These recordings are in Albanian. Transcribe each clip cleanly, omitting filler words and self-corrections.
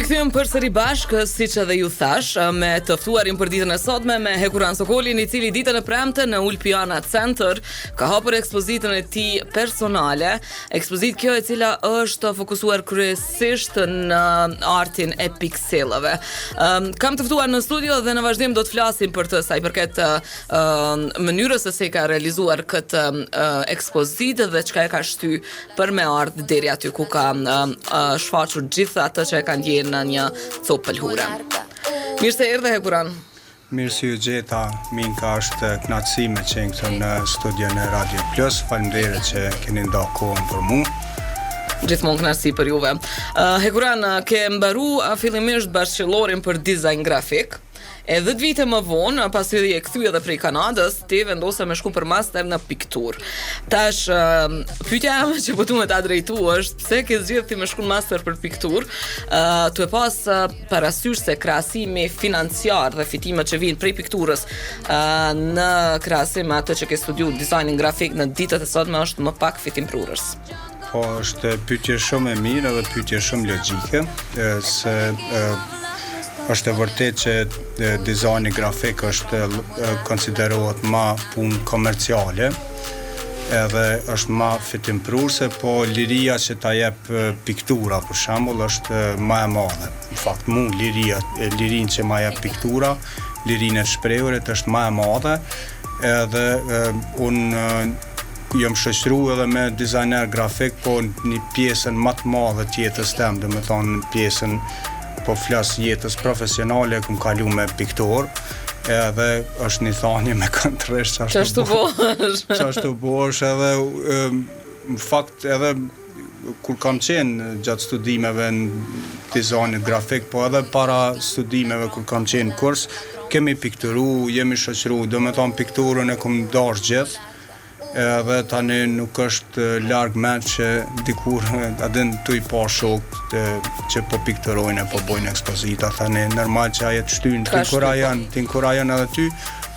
Rikthyen përsëri bashkë, siç edhe ju thash, me të ftuarin për ditën e sotme me Hekuran Sokolin, i cili ditën e premte në Ulpiana Center ka hapur ekspozitën e tij personale, ekspozitë kjo e cila është fokusuar kryesisht në artin e pikselave. Kam të ftuar në studio dhe në vazhdim do të flasim për të sa i përket mënyrës se si ka realizuar këtë ekspozitë dhe çka e ka shty për me ardh deri aty ku ka shfaqur gjithë atë që e ka ndjerë në një copë pëlhure. Mirë se erdhe Hekuran. Mirë si ju gjeta, Minka, është kënaqësi me qenë këtu në studion e Radio Plus. Faleminderit që keni nda kohën për mua. Gjithmonë kënaqësi për juve. Hekuran, ke mbaru fillimisht bashkëqëllorin për dizajn grafik. E 10 vite më vonë, pasi e kthye edhe prej Kanadës, ti vendose me shku për master në pikturë. Tash, pyetja që po duhet ta drejtu është pse ke zgjedhur ti me shku në master për pikturë, tu e pas parasysh se krahasimi financiar dhe fitimet që vijnë prej pikturës në krahasim me atë që ke studiuar dizajnin grafik në ditët e sotme është më pak fitim prurës. Po, është pyetje shumë e mirë edhe pyetje shumë logjike, se është e vërtet që dizajni grafik është konsiderohet ma punë komerciale, edhe është ma fitimprurse, po liria që ta jep piktura, për shembull, është ma e madhe. Në fakt, lirin që ma jep piktura, lirin e shprehurit është ma e madhe, edhe unë jam shoqëru edhe me dizajner grafik, po një pjesën më të madhe të jetës tem, dhe me thonë pjesën po flas jetës profesionale kum kalu me piktor, edhe është një thanje me këndresh çashtu bosh edhe në fakt edhe kur kam qenë gjatë studimeve në dizajnit grafik, po edhe para studimeve kur kam qenë kurs, kemi pikturu, jemi shoqëru, do me thonë pikturën e kum dash gjithë, edhe tani nuk është larg mend që dikur adin tu i pa shokët që po pikturojnë po bojnë ekspozita, tani normal që ajet shtyn tinkurajan edhe ty,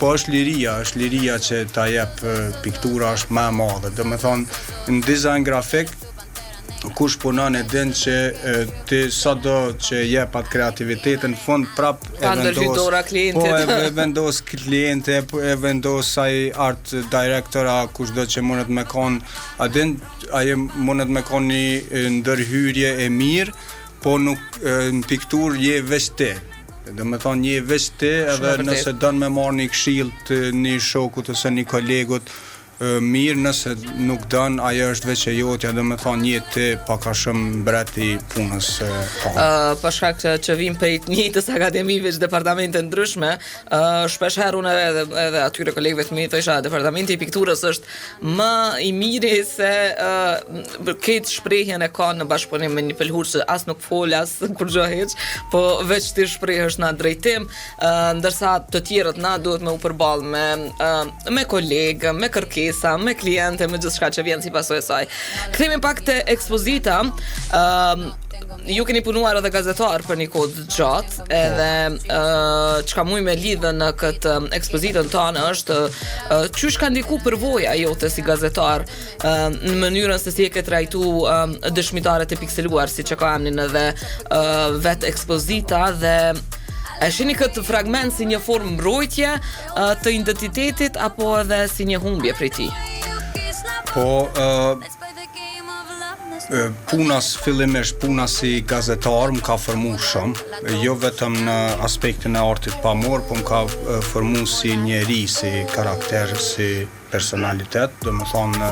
po është liria që ta jep piktura është më e madhe. Do me thonë në dizajn grafik kush punon e din që ti sado që jep atë kreativitetin në fund prap e vendos kliente, e vendos ai art directora, kushdo që mundet me kon, ai mundet me kon një ndërhyrje e mirë, po nuk në piktur je veç ti. Do me thonë je veç ti, edhe nëse don me marrë një këshill të një shokut ose një kolegut mirë, nëse nuk dën, ajo është veç e jotja, dhe me thonë njëti paka shumë mbreti punës për shkak që vim prej të njëjtës akademive që departamente ndryshme, shpesh herë unë edhe atyre kolegëve të mi thosha departamenti i pikturës është më i miri se këtë shprehjen e ka në bashkëpunim me një pelhur që as nuk fol as kur gjë hiç, po veç ti shprehesh në drejtim, ndërsa të tjerët na duhet me u përballë me kolegë, me kërkesë, me kliente, me gjithë shka që vjen si pasojë e saj. Kthehemi pak te ekspozita. Ju keni punuar edhe gazetar për një kohë gjatë, edhe çka muj me lidhe në këtë ekspozitën tonë është çysh ka ndiku përvoja jote si gazetar në mënyrën se si e ke trajtu dëshmitarët e pikseluar, si që ka emnin edhe vetë ekspozita, dhe e shihni këtë fragment si një formë mbrojtje të identitetit apo edhe si një humbje prej tij? Po, fillimisht puna si gazetar më ka formu shumë, jo vetëm në aspektin e artit pamor, po më ka formu si njeri, si karakter, si personalitet, do me thonë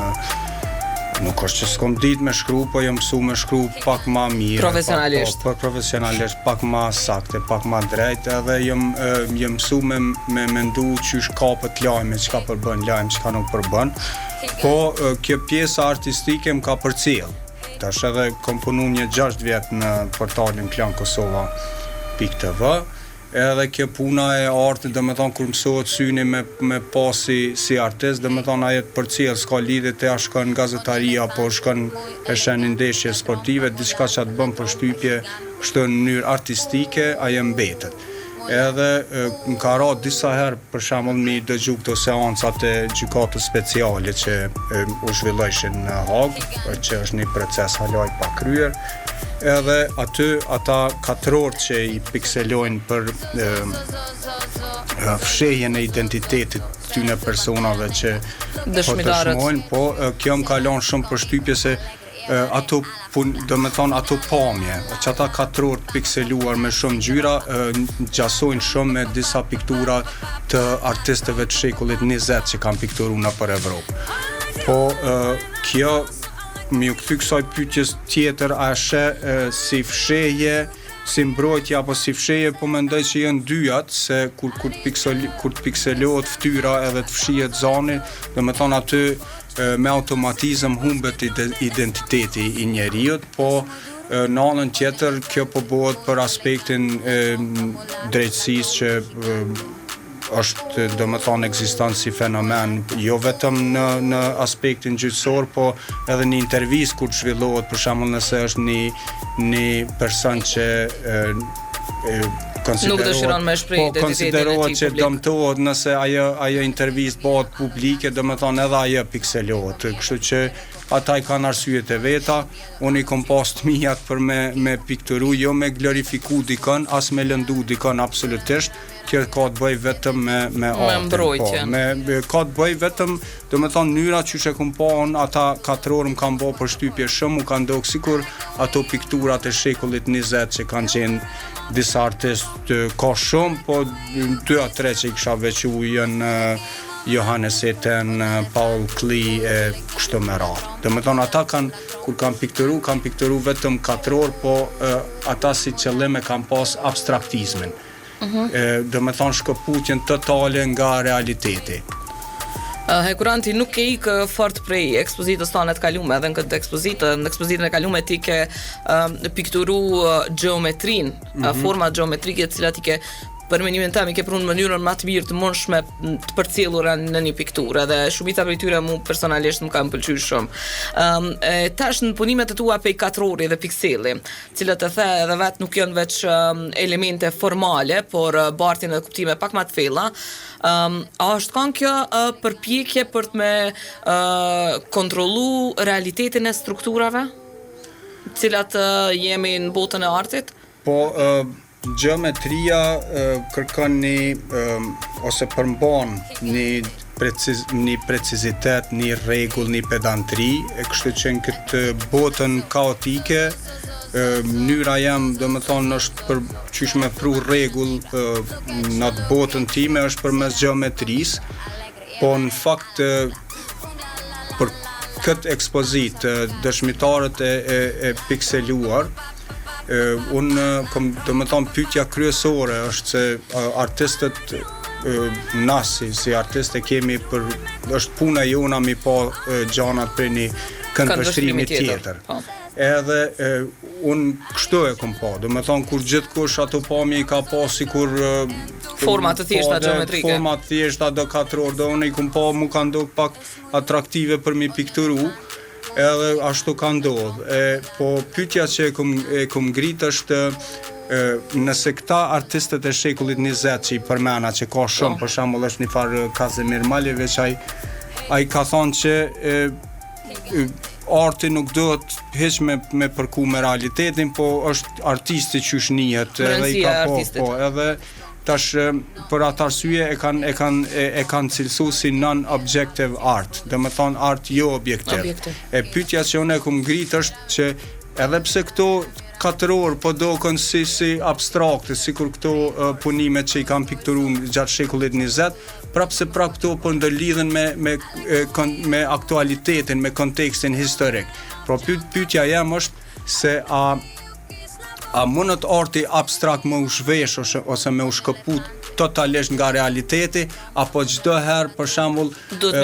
nuk është që s'kom ditë me shkru, po jam mësu me shkru pak ma mirë. Profesionalisht. Profesionalisht, pak ma sakte, pak ma drejt, edhe jam mësu me mendu qysh kapët lajme, qka përbën lajme, qka nuk përbën. Po, kjo pjesë artistike më ka përcjell. Tash edhe kom punu një 6 vjetë në portalin klankosova.tv, edhe kjo puna e artit, dhe me thonë, kur mësohet syni me pasi si artist, dhe me thonë, ajet për cilë, s'ka lidhe të shkon gazetaria, po shkon e shenë ndeshje sportive, diçka që atë bën për shtypje, kështë në mënyrë artistike, aje mbetet. Edhe më ka ra disa herë, për shembull, mi dëgju këto seancat e gjykatës speciale që u zhvillojshin në Hagë, që është një proces halaj pa kryer. edhe aty ata katror që i pikselojnë për fshehjen e identitetit tyne personave që Dëshmitarët. po kjo më kalon shumë përshtypje se ato ato pamje, që ata katror pikseluar me shumë ngjyra gjasojnë shumë me disa piktura të artistëve të shekullit 20 që kanë pikturuar nëpër Evropë. Po kjo më u kthy kësaj pyetjes tjetër, a është si fshehje, si mbrojtje apo si fshehje, po mendoj që janë dyjat, se kur pikselohet fytyra edhe të fshihet zani, domethënë aty me automatizëm humbet identiteti i njeriut, po në anën tjetër kjo po bëhet për aspektin drejtësisë që është domethënë ekziston si fenomen, jo vetëm në aspektin gjyqësor, po edhe në intervistë kur zhvillohet, për shembull nëse është një person që nuk dëshiron me shpreh identitetin e tij. Konsiderohet që dëmtohet nëse ajo intervistë bëhet publike, domethënë edhe ajo pikselohet. Kështu që ata i kanë arsyet e veta, unë i kom pas të mijat për me pikturu, jo me glorifiku dikën, as me lëndu dikën absolutisht. Kjo ka të bëj vetëm me artin, mbrojtjen. Ka të bëj vetëm, domethënë mënyra që kum pa unë, ata katror më kanë bërë përshtypje shumë, u kanë ndodhur sikur ato pikturat e shekullit 20 që kanë qenë disa artistë ka shumë, po 2-3 që i kisha veçu janë Johannes Eten, Paul Klee e kështu me radhë. Domethënë ata kur kanë pikturu vetëm katror, po ata si qëllim e kanë pas abstraktizmin. Domethënë shkëputjen totale nga realiteti. Hekuranti nuk ke ikë fort prej ekspozitës tonë të kalume, edhe në ekspozitën e kalume ti ke pikturu geometrinë, forma geometrike të cilat i ke për mendimin tim i ke prunë në mënyrën më të mirë të mundshme të përcjellura në një pikturë, dhe shumica prej tyre mu personalisht më kanë pëlqyer shumë. Tash në punimet e tua pej katrori dhe pikseli, cilët e the edhe vetë nuk janë veç elemente formale, por bartin edhe kuptime pak më të thella. A është kanë kjo përpjekje për të me kontrollu realitetin e strukturave, cilat jemi në botën e artit? Po, geometria kërkon ose përmban një precizitet, një rregull, një pedantri, kështu që në këtë botën kaotike mënyra jam, domethënë, është për qysh me pru rregull në atë botën time është përmes geometrisë, po në fakt për këtë ekspozit dëshmitarët e pikseluar, unë domethënë pyetja kryesore është se artistët na si artistë kemi është puna jona mi pa gjanat për një këndvështrimi tjetër. Edhe unë kështu e kom pa, domethënë kur gjithkush ato pamje i ka pa sikur forma të thjeshta geometrike. Forma të thjeshta do katror, do unë i kom pa mu kanë ndodhur pak atraktive për mi pikturu. Edhe ashtu ka ndodhë. Po pyetja që e kom ngrit është nëse këta artistët e shekullit 20 që i përmena, që ka shumë, për shembull është një farë Kazimir Maljević, ai ka thonë që arti nuk duhet hiç me përku me realitetin, po është artisti që shnihet, edhe i ka edhe tash për atë arsye e kanë cilësu si non-objective art, domethënë art jo objektiv. E pyetja që unë e kam ngrit është që edhe pse këto katror po dokën si abstrakte, sikur këto punimet që i kanë pikturuar gjatë shekullit 20, prapse këto po ndërlidhen me aktualitetin, me kontekstin historik. Pra pyetja jam është se a mundet arti abstrakt më u shvesh ose më u shkëput totalisht nga realiteti, apo çdo herë për shembull duhet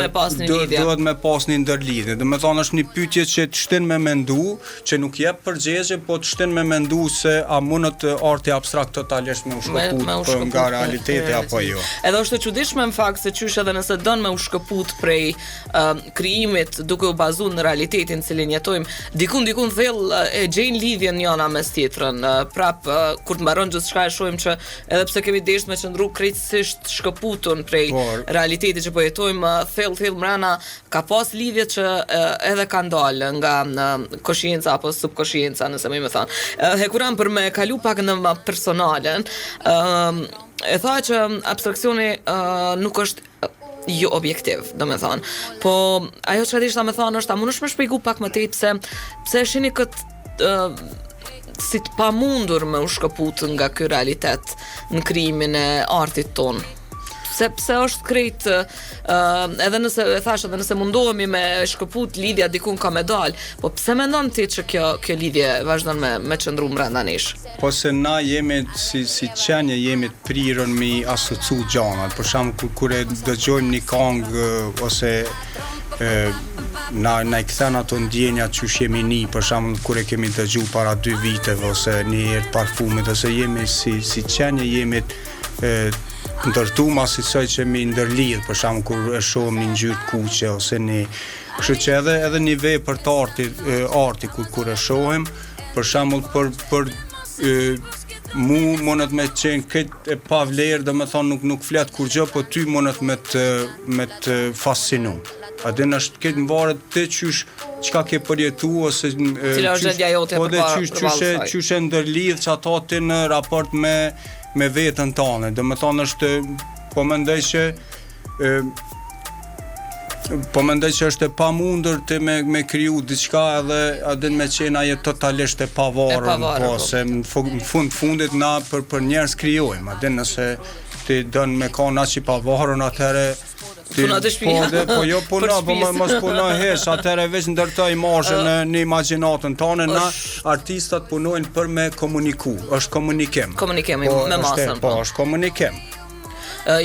me pas një ndërlidhje. Domethënë është një pyetje që të shtin me mendu, që nuk jep përgjigje, po të shtin me mendu se a mundet arti abstrakt totalisht më u shkëput nga realiteti apo jo. Edhe është e çuditshme në fakt se qysh edhe nëse don me u shkëput prej krijimit duke u bazuar në realitetin cilin jetojmë, dikun thell e gjejnë lidhjen njëna mes tjetrën. shkëputën. Prap kur të mbaron gjithçka e shohim që edhe pse kemi deshur me qëndru krejtësisht shkëputën prej realitetit që po jetojmë thellë mrena, ka pas lidhje që edhe ka dalë nga koshienca apo subkoshienca, nëse më thon. Hekuran për me kalu pak në personalen, e tha që abstraksioni nuk është jo objektiv, do me thonë. Po, ajo që dishta me thonë është, a mundesh me shpjegu pak më tej pse shini këtë si të pamundur me u shkëput nga ky realitet në krijimin e artit ton. Pse është krejt, edhe nëse e thash, edhe nëse mundohemi me shkëput lidhja dikun ka me dal, po pse mendon ti që kjo lidhje vazhdon me qëndru brenda nesh? Po se na jemi si qenje jemi të prirën mi asocu gjanat. Për shembull kur e dëgjojmë një këngë ose na i kthen ato ndjenja që jemi ni, për shembull kur e kemi dëgjuar para 2 viteve ose një herë parfumit, ose jemi si qenje jemi ndërtuar asaj që mi ndërlidh, për shembull kur e shohim një ngjyrë kuqe ose një, kështu që edhe një vepër të arti kur e shohim, për shembull për mu monet me qenë këtë e pa vlerë, dhe me thonë nuk flet kur gjë, po ty monet me të fascinu. A din është këtë në varet të qka ke përjetu, ose cila është gjendja jote po dhe qysh e ndërlidh që ato ti në raport me vetën tane. Dhe me thonë është, po mendoj që është e pamundur të me kriju diçka edhe adin me qenë aje totalisht e pavarur, po se në fundit na për njerëz krijojmë, adin nëse ti dën me ka na që pavarun atëre puna të shtëpia. Po jo puna, po mos puna hesh, atëre veç ndërtoj imazhin në imagjinatën tonë, na artistat punojnë për me komuniku, është komunikim. Komunikim me masën. Po, është komunikim.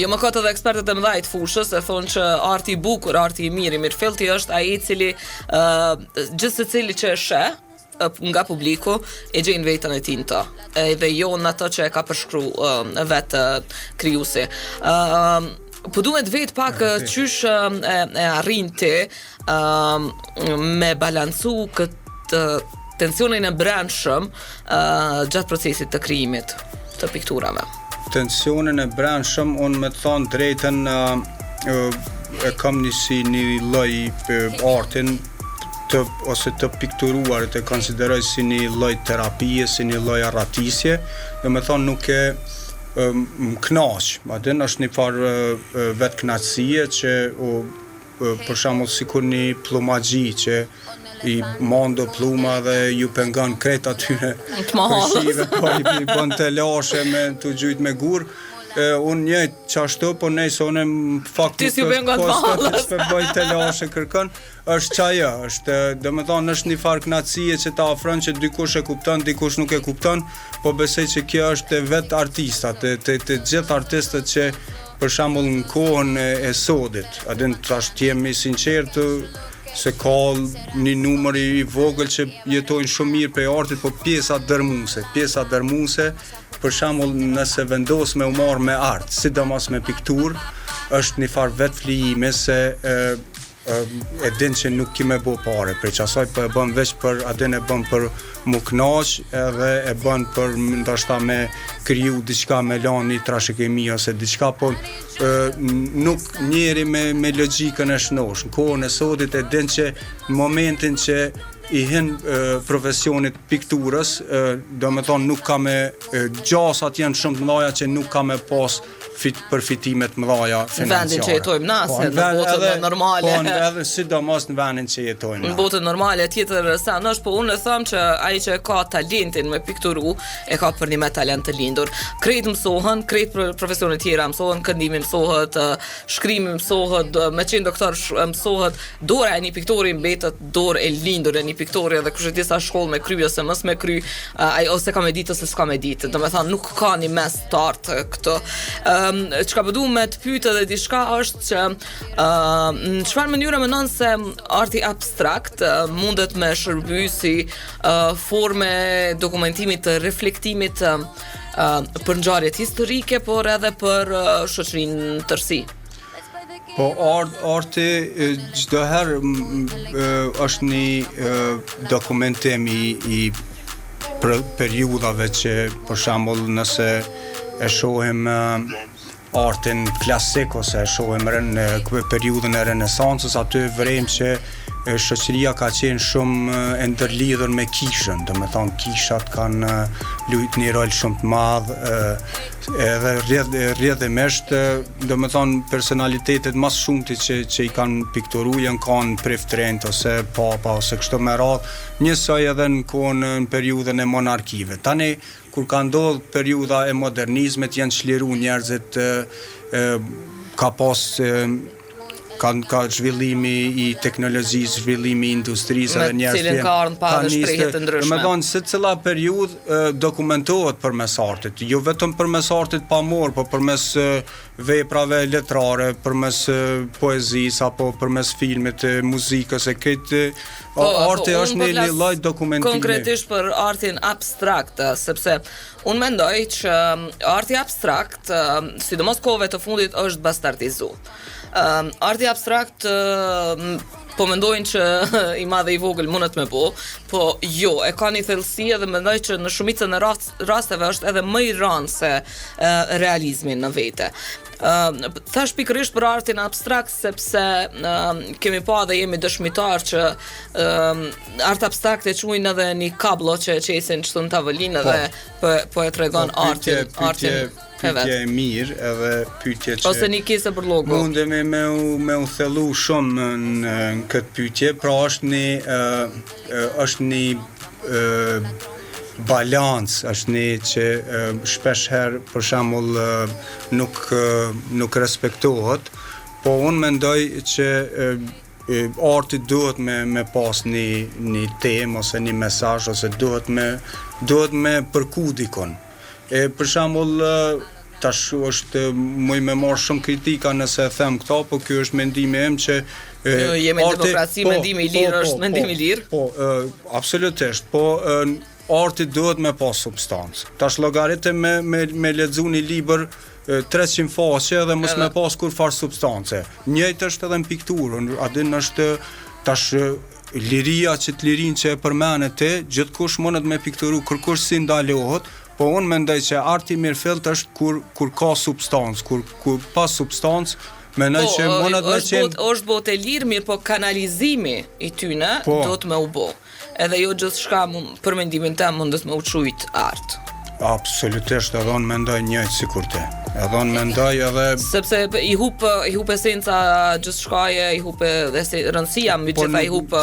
Jo më këtë dhe ekspertët e mëdhaj të fushës e thonë që arti i bukur, arti i mirë, i mirëfillti është ai i cili gjithë secili që e sheh nga publiku e gjenë vetën e tinta, edhe jo në ato që e ka përshkru vetë krijuesi. Po duhet vetë pak qysh e arrin ti me balancu këtë tensionin e brendshëm gjatë procesit të krijimit të pikturave. Tensionin e brendshëm, unë me të thonë drejtën e kam një lloj artin ose të pikturuar, të konsideroj si një lloj terapie, si një lloj arratisje, dhe me thonë nuk e më knaq, atë është një farë vetë knaqësie që për shembull sikur një plumagji që i mando pluma dhe ju pengon krejt atyre përshive, po i bën të lashe me të gjujt me gur. Unë njëjtë qashtu, po nejse unë fakt s'pe bëj të lashe kërkën, është qaja, dhe me thonë është një farë knaqësie që ta ofron që dikush e kupton, dikush nuk e kupton, po besoj që kjo është vetë artistat, të gjithë artistët që për shembull në kohën e sodit, adin tash jemi sinqertë se ka një numër i vogël që jetojnë shumë mirë prej artit, po pjesa dërmuese, për shembull nëse vendos me u marr me art, sidomos me pikturë, është një farë vetë flijime se e din që nuk ki me bo pare, për që asaj për e bën veç për, adin e bën për mu knaq, edhe e bën për ndashta me kriju diçka me lani trashëgimi ose diçka, po nuk njeri me logjikën e shnosh. Në kohën e sodit e din që në momentin që i hin profesionit pikturës, do me thonë nuk ka me gjasat janë shumë të mëdha që nuk ka me pas përfitimet mëdha financiare. Në vendin që jetojmë na, se në botën normale. Po, edhe sidomos në vendin që jetojmë na. Në botën normale tjetër sa është, po unë e them që ai që ka talentin me pikturu e ka për një me talent të lindur. Krejt mësohen, krejt profesionet tjera mësohen, këndimi mësohet, shkrimi mësohet, me qenë doktor mësohet, dora e një piktori mbetet dorë e lindur e një piktori, edhe kush e disa shkollë me kry ose mos me kry, ose ka me ditë ose s'ka me ditë. Domethënë nuk ka një mes start këto. Çka po duam me të pyet edhe diçka është që në çfarë mënyre mendon se arti abstrakt mundet me shërby si forme dokumentimit të reflektimit për ngjarjet historike, por edhe për shoqërinë në tërësi? Po arti çdo herë është një dokumentim i periudhave që për shembull nëse e shohim artin klasik ose e shohim periudhën e Renesancës, aty vërejmë që shoqëria ka qenë shumë e ndërlidhur me kishën, do me thonë kishat kanë luajtur një rol shumë të madh, edhe rrjedhimisht do me thonë personalitetet më shumti që i kanë pikturu janë kanë preftrent ose papa ose kështu me radhë, njësoj edhe në kohën në periudhën e monarkive. Tani kur ka ndodhur periudha e modernizmit janë çliru njerëzit, ka pas ka zhvillimi i teknologjisë, zhvillimi i industrisë dhe njerëzit cilin ka ardhur pa dhe shprehje të ndryshme. Domethënë secila periudhë dokumentohet përmes artit, jo vetëm përmes artit pamor, por përmes veprave letrare, përmes poezisë apo përmes filmit, muzikës e këtë arti është një lloj dokumentimi. Konkretisht për artin abstrakt, sepse unë mendoj që arti abstrakt, sidomos kohëve të fundit, është bastardizuar. Arti abstrakt po mendojnë që i madh dhe i vogël mundet me po jo, e ka një thellësi edhe mendoj që në shumicën e rasteve është edhe më i rëndë se realizmi në vete. Thash pikërisht për artin abstrakt sepse kemi pa dhe jemi dëshmitar që art abstrakt e quajnë edhe një kablo që e qesin kështu në tavolinë dhe po e tregon artin pyetje e mirë edhe pyetje që ose një kese për logo. Mundemi me u thellu shumë në këtë pyetje, pra është një balans, është një që shpesh herë për shembull nuk respektohet, po unë mendoj që arti duhet me pas një temë ose një mesazh ose duhet me përku dikon. Për shembull tash është më me marrë shumë kritika nëse e them këto, po ky është mendimi im që jemi në demokraci, mendimi i lirë është mendimi i lirë. Po, absolutisht, po arti duhet me pas substancë. Tash llogaritë me lexu një libër 300 faqe dhe mos me pas kur farë substance. Njëjtë është edhe në pikturë, adin është tash liria që të lirin që e përmenet ti, gjithkush mundet me pikturu, kërkush si ndalohet, po unë mendoj që arti mirëfillt është kur ka substancë, kur pa substancë, mendoj që mundet me qenë... është botë e lirë, mirë, po kanalizimi i tyne do të me u bo. Edhe jo gjithçka për mendimin tem mundet me u quajt art. Absolutisht, edhe unë mendoj njëjtë sikur ti. Edhe unë mendoj edhe... Sepse i hup esenca gjithçkaje, i hup rëndësia, mbi gjitha i hup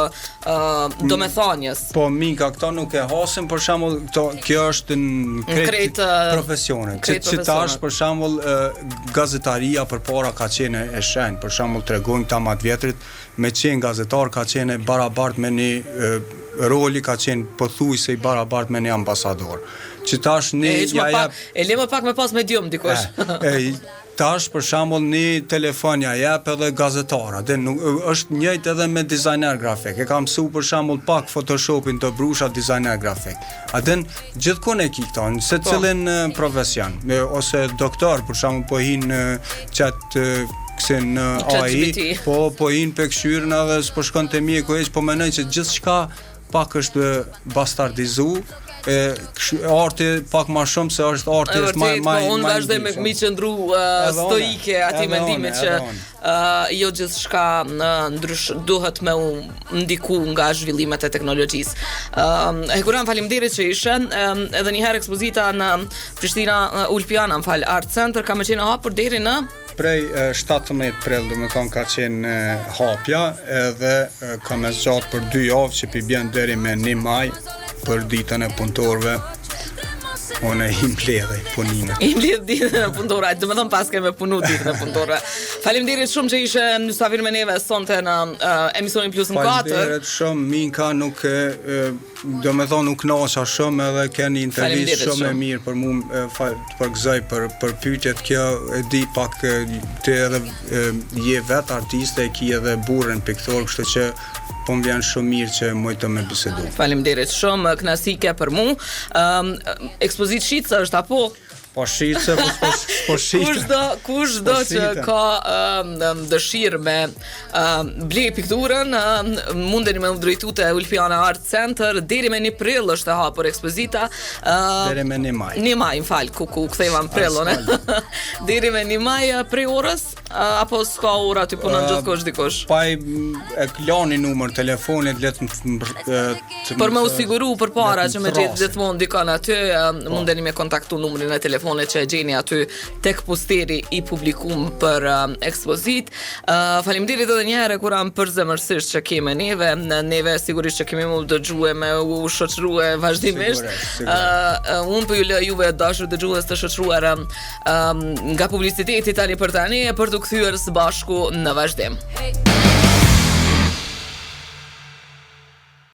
domethënies. Po mika, këto nuk e hasim, për shembull, kjo është në krejt profesione. Që tash, për shembull, gazetaria përpara ka qenë e shenjtë, për shembull, tregojnë ta më të vjetrit, me qenë gazetar ka qenë barabart me një roli ka qenë pothuajse i barabart me një ambasador. Që tash e le më pak me pas medium dikush. Tash për shembull një telefon ja jep edhe gazetara, është njëjtë edhe me dizajner grafik. E kam mësuar për shembull pak Photoshopin të brusha dizajner grafik. Aden gjithkund e ki këto, në secilin profesion, ose doktor për shembull po hin chat kësin AI, po hin pe këshyrën edhe s'po shkon te mjeku po mendoj që gjithçka pak është bastardizu, arti pak më shumë se është arti është më unë vazhdoj me qëndru stoike atij mendimit që jo gjithçka duhet me u ndiku nga zhvillimet e teknologjisë. Hekuran, faleminderit që ishe, edhe një herë ekspozita në Prishtina Ulpiana, Art Center ka më qenë hapur deri në prej 17 prill, do të thonë ka qenë hapja, edhe ka më zgjat për 2 javë që pi bjen deri me 1 maj për ditën e punëtorëve. Unë i mbledhej punimin. I mbledh ditën e punëtorëve, do të thonë pas kemi punu ditën e punëtorëve. Faleminderit shumë që ishe mysafir me neve sonte në emisionin Plus në 4. Faleminderit shumë, Minka, nuk do të thonë nuk kënaqja shumë edhe keni intervistë shumë e mirë për mua, përgëzoj për pyetjet. Kjo e di pak ti edhe je vet artiste, e ki edhe burrin piktor, kështu që po më vjen shumë mirë që mojtë me bisedu. Faleminderit shumë, kënaqësi ke për mua. Ekspozitë Shitës është apo? Po shit se po shit. Kushdo që ka dëshirë me ble pikturën, mundeni me drejtu te Ulpiana Art Center, deri me 1 prill është e hapur ekspozita. Deri me 1 maj. 1 maj, m'fal, ku ktheva në prillon. Deri me 1 maj prej orës apo s'ka ora ti punon gjithkohë dikush? Pa e klani numër telefonit për me u siguru përpara që me gjetë gjithmonë dikon aty, mundeni me kontaktu numrin e telefonit që e gjeni aty tek posteri i publikum për ekspozit. Faleminderit edhe një herë kur am përzemërsisht që kemi neve sigurisht që kemi më dëgjue me u shoqërue vazhdimisht. Unë për ju lë juve dashur dëgjues të shoqëruar nga publiciteti tani për tani e për të kthyer së bashku në vazhdim.